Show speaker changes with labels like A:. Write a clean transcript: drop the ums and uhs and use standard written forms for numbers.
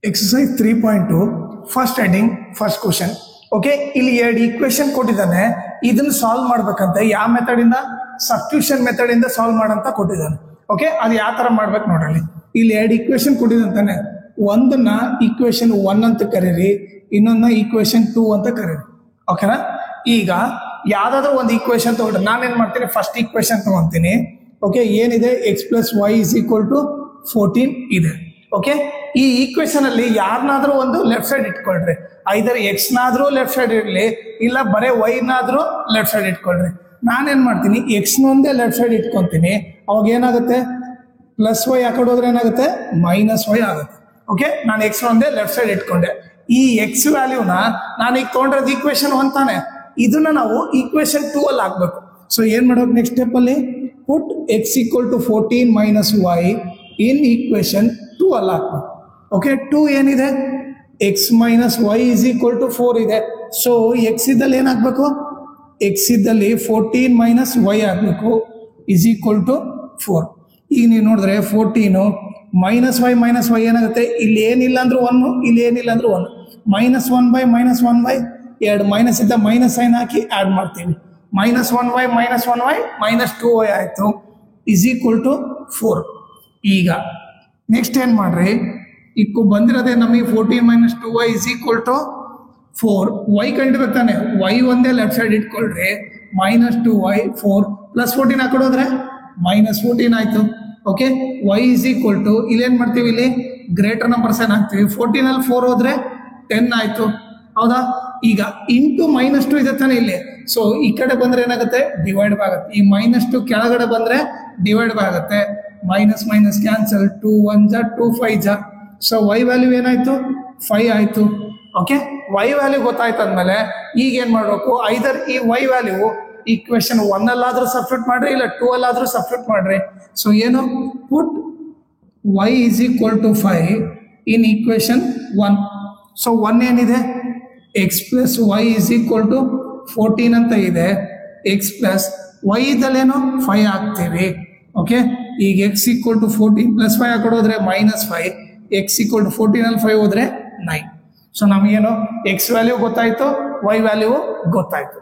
A: Exercise 3.2 first heading first question. Okay, ಇಲ್ಲಿ ಎರಡು equation ಕೊಟ್ಟಿದ್ದಾನೆ. ಇದನ್ನ ಸಾಲ್ವ್ ಮಾಡ್ಬೇಕಂತ ಯಾವ ಮೆಥಡ್ ಇಂದ, ಸಬ್ಸ್ಟಿಟ್ಯೂಷನ್ ಮೆಥಡ್ ಇಂದ ಸಾಲ್ವ್ ಮಾಡಂತ ಕೊಟ್ಟಿದ್ದಾನೆ. ಓಕೆ, ಅದು ಯಾವ ತರ ಮಾಡ್ಬೇಕು ನೋಡ್ರಿ. ಇಲ್ಲಿ ಎರಡು ಈಕ್ವೇಶನ್ ಕೊಟ್ಟಿದಂತಾನೆ. ಒಂದನ್ನ ಈಕ್ವೇಶನ್ 1 ಅಂತ ಕರೀರಿ, ಇನ್ನೊಂದನ್ನ ಈಕ್ವೇಶನ್ 2 ಅಂತ ಕರೀರಿ. ಓಕೆನಾ? ಈಗ ಯಾವ್ದಾದ್ರು ಒಂದು ಈಕ್ವೇಶನ್ ತಗೊಂಡ್ರೆ ನಾನೇನ್ ಮಾಡ್ತೀನಿ, ಫಸ್ಟ್ ಈಕ್ವೇಶನ್ ತಗೊಂತೀನಿ. ಓಕೆ, ಏನಿದೆ x plus y is equal to 14 ಇದೆ. ಓಕೆ, ಈ ಈಕ್ವೇಶನ್ ಅಲ್ಲಿ ಯಾರನ್ನಾದ್ರೂ ಒಂದು ಲೆಫ್ಟ್ ಸೈಡ್ ಇಟ್ಕೊಳ್ರಿ. ಐದರ್ ಎಕ್ಸ್ ನಾದ್ರೂ ಲೆಫ್ಟ್ ಸೈಡ್ ಇರ್ಲಿ, ಇಲ್ಲ ಬರೇ ವೈ ನಾದ್ರೂ ಲೆಫ್ಟ್ ಸೈಡ್ ಇಟ್ಕೊಳ್ರಿ. ನಾನೇನ್ ಮಾಡ್ತೀನಿ, ಎಕ್ಸ್ ನೊಂದೇ ಲೆಫ್ಟ್ ಸೈಡ್ ಇಟ್ಕೊಂತೀನಿ. ಅವಾಗ ಏನಾಗುತ್ತೆ, ಪ್ಲಸ್ ವೈ ಆ ಕಡೆ ಹೋದ್ರೆ ಏನಾಗುತ್ತೆ, ಮೈನಸ್ ವೈ ಆಗುತ್ತೆ. ಓಕೆ, ನಾನು ಎಕ್ಸ್ ನೊಂದೇ ಲೆಫ್ಟ್ ಸೈಡ್ ಇಟ್ಕೊಂಡೆ. ಈ ಎಕ್ಸ್ ವ್ಯಾಲ್ಯೂನ ನಾನು ಈಗ ತೊಗೊಂಡ್ರದ್ದು ಈಕ್ವೇಶನ್ 1 ತಾನೆ, ಇದನ್ನ ನಾವು ಈಕ್ವೇಶನ್ 2 ಅಲ್ಲಿ ಹಾಕ್ಬೇಕು. ಸೊ ಏನ್ ಮಾಡ್ಬೇಕು, ನೆಕ್ಸ್ಟ್ ಸ್ಟೆಪ್ ಅಲ್ಲಿ put x equal to 14 minus y in equation 2 ಅಲ್ಲಿ ಹಾಕ್ಬೇಕು. ಓಕೆ, 2 ಏನಿದೆ, x minus y is equal to 4 ಇದೆ. ಸೊ ಎಕ್ಸ್ ಇದ್ದಲ್ಲಿ ಏನಾಗಬೇಕು, ಎಕ್ಸ್ ಇದ್ದಲ್ಲಿ 14 ಮೈನಸ್ ವೈ ಆಗಬೇಕು, ಇಸ್ ಈಕ್ವಲ್ ಟು 4. ಈಗ ನೀವು ನೋಡಿದ್ರೆ 14 ಮೈನಸ್ ವೈ ಏನಾಗುತ್ತೆ, ಇಲ್ಲಿ ಏನಿಲ್ಲ ಅಂದ್ರೆ 1, ಇಲ್ಲಿ ಏನಿಲ್ಲ ಅಂದ್ರೆ 1, minus 1 by minus 1 by 2, minus ಇದ್ದ ಮೈನಸ್ ಸೈನ್ ಹಾಕಿ ಆಡ್ ಮಾಡ್ತೀವಿ. ಮೈನಸ್ 1y ಮೈನಸ್ 2y ಆಯ್ತು, ಇಸ್ ಈಕ್ವಲ್ ಟು 4. ಈಗ ನೆಕ್ಸ್ಟ್ ಏನ್ ಮಾಡ್ರಿ, ಇಕ್ಕು ಬಂದಿರೋದೇ ನಮಗೆ 14 minus 2y is equal to 4. Y ಕಂಡಿಬೇಕು ತಾನೆ, ವೈ ಒಂದೇ ಲೆಫ್ಟ್ ಸೈಡ್ ಇಟ್ಕೊಳ್ರಿ. ಮೈನಸ್ 2y 4 ಪ್ಲಸ್ 14 ಹಾಕೊಡೋದ್ರೆ ಮೈನಸ್ 14 ಆಯ್ತು. Okay, y is equal to ಇಲ್ಲಿ ಏನ್ ಮಾಡ್ತೀವಿ, ಇಲ್ಲಿ ಗ್ರೇಟರ್ ನಂಬರ್ ಸೈನ್ ಹಾಕ್ತೀವಿ. 14 ಅಲ್ಲಿ 4 ಹೋದ್ರೆ 10 ಆಯ್ತು, ಹೌದಾ? ಈಗ ಇಂಟು ಮೈನಸ್ 2 ಇದೆ ತಾನೆ ಇಲ್ಲಿ. ಸೊ ಈ ಕಡೆ ಬಂದ್ರೆ ಏನಾಗುತ್ತೆ, ಡಿವೈಡ್ ಆಗುತ್ತೆ. ಈ ಮೈನಸ್ 2 ಕೆಳಗಡೆ ಬಂದ್ರೆ ಡಿವೈಡ್ ಆಗುತ್ತೆ. ಮೈನಸ್ ಮೈನಸ್ ಕ್ಯಾನ್ಸಲ್, 2 1 ಜಾ 2 5 ಜಾ. ಸೊ ವೈ ವ್ಯಾಲ್ಯೂ ಏನಾಯ್ತು, 5 ಆಯ್ತು. ಓಕೆ, ವೈ ವ್ಯಾಲ್ಯೂ ಗೊತ್ತಾಯ್ತು ಅಂದ್ಮೇಲೆ ಈಗ ಏನ್ ಮಾಡ್ಬೇಕು, ಐದರ್ ಈ ವೈ ವ್ಯಾಲ್ಯೂ ಈಕ್ವೇಶನ್ 1 ಅಲ್ಲಾದ್ರೂ ಸಬ್ಸ್ಟಿಟ್ಯೂಟ್ ಮಾಡ್ರಿ, ಇಲ್ಲ 2 ಅಲ್ಲಾದ್ರೂ ಸಬ್ಸ್ಟಿಟ್ಯೂಟ್ ಮಾಡ್ರಿ. ಸೊ ಏನು, put y is equal to 5 in equation 1. So 1 ಏನಿದೆ, x plus y is equal to 14 ಅಂತ ಇದೆ. ಎಕ್ಸ್ ಪ್ಲಸ್ ವೈ ಇದ್ದಲ್ಲೇನು 5 ಹಾಕ್ತೀವಿ. ಓಕೆ, ಈಗ ಎಕ್ಸ್ ಈಕ್ವಲ್ ಟು 14 ಪ್ಲಸ್ 5 ಹಾಕೊಡೋದ್ರೆ ಮೈನಸ್ 5, ಎಕ್ಸ್ ಈಕ್ವಲ್ ಟು 14 ಅಲ್ಲಿ 5 ಹೋದ್ರೆ 9. ಸೊ ನಮಗೇನು, ಎಕ್ಸ್ ವ್ಯಾಲ್ಯೂ ಗೊತ್ತಾಯ್ತು, ವೈ ವ್ಯಾಲ್ಯೂ ಗೊತ್ತಾಯ್ತು.